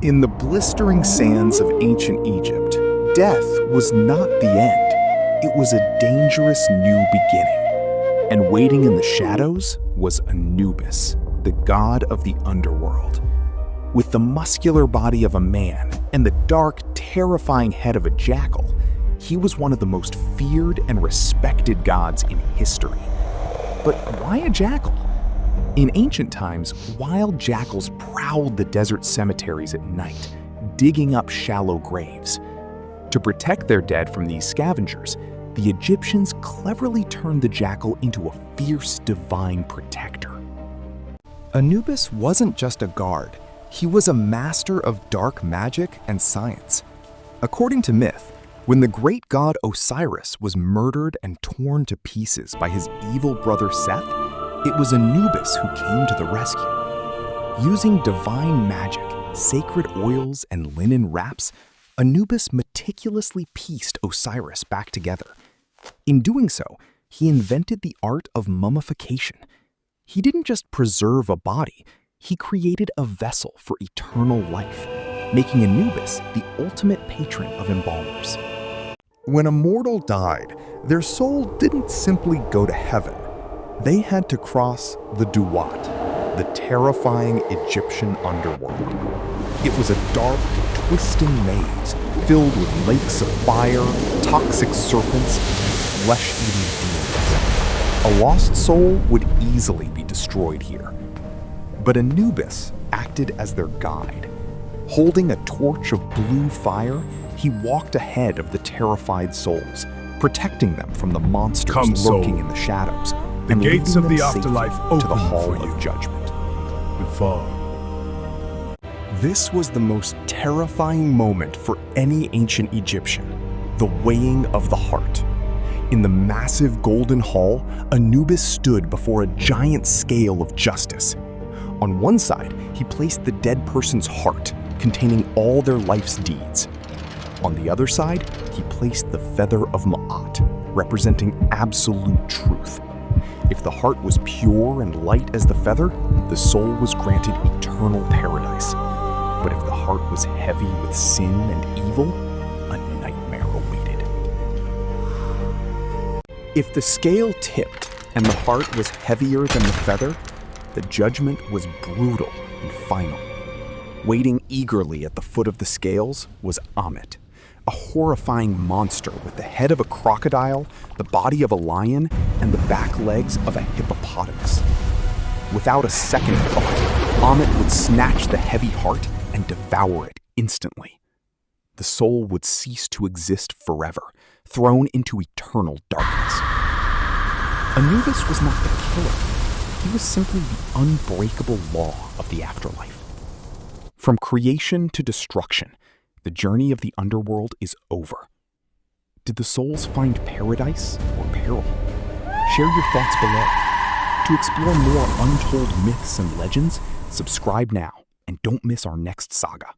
In the blistering sands of ancient Egypt, death was not the end. It was a dangerous new beginning. And waiting in the shadows was Anubis, the god of the underworld. With the muscular body of a man and the dark, terrifying head of a jackal, he was one of the most feared and respected gods in history. But why a jackal? In ancient times, wild jackals prowled the desert cemeteries at night, digging up shallow graves. To protect their dead from these scavengers, the Egyptians cleverly turned the jackal into a fierce divine protector. Anubis wasn't just a guard, he was a master of dark magic and science. According to myth, when the great god Osiris was murdered and torn to pieces by his evil brother Seth, it was Anubis who came to the rescue. Using divine magic, sacred oils, and linen wraps, Anubis meticulously pieced Osiris back together. In doing so, he invented the art of mummification. He didn't just preserve a body, he created a vessel for eternal life, making Anubis the ultimate patron of embalmers. When a mortal died, their soul didn't simply go to heaven. They had to cross the Duat, the terrifying Egyptian underworld. It was a dark, twisting maze filled with lakes of fire, toxic serpents, and flesh-eating demons. A lost soul would easily be destroyed here. But Anubis acted as their guide. Holding a torch of blue fire, he walked ahead of the terrified souls, protecting them from the monsters lurking in the shadows. The gates of the afterlife open to the hall for you. of judgment. Before. This was the most terrifying moment for any ancient Egyptian, the weighing of the heart. In the massive golden hall, Anubis stood before a giant scale of justice. On one side, he placed the dead person's heart, containing all their life's deeds. On the other side, he placed the feather of Ma'at, representing absolute truth. If the heart was pure and light as the feather, the soul was granted eternal paradise. But if the heart was heavy with sin and evil, a nightmare awaited. If the scale tipped and the heart was heavier than the feather, the judgment was brutal and final. Waiting eagerly at the foot of the scales was Ammit, a horrifying monster with the head of a crocodile, the body of a lion, and the back legs of a hippopotamus. Without a second thought, Ammit would snatch the heavy heart and devour it instantly. The soul would cease to exist forever, thrown into eternal darkness. Anubis was not the killer. He was simply the unbreakable law of the afterlife. From creation to destruction, the journey of the underworld is over. Did the souls find paradise or peril? Share your thoughts below. To explore more untold myths and legends, subscribe now and don't miss our next saga.